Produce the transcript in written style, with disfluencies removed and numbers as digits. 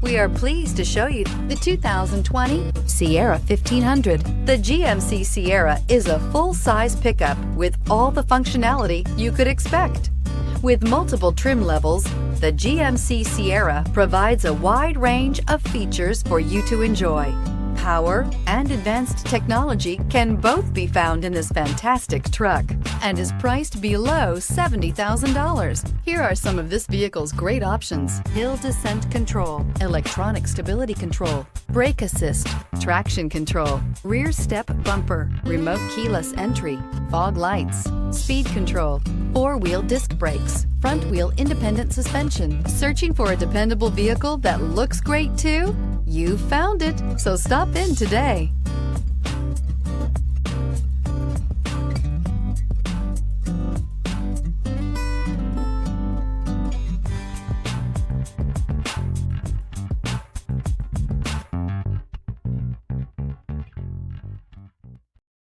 We are pleased to show you the 2020 Sierra 1500. The GMC Sierra is a full-size pickup with all the functionality you could expect. With multiple trim levels, the GMC Sierra provides a wide range of features for you to enjoy. Power and advanced technology can both be found in this fantastic truck and is priced below $70,000. Here are some of this vehicle's great options: hill descent control, electronic stability control, brake assist, traction control, rear step bumper, remote keyless entry, fog lights, speed control, four-wheel disc brakes, front wheel independent suspension. Searching for a dependable vehicle that looks great too? You found it, so stop in today.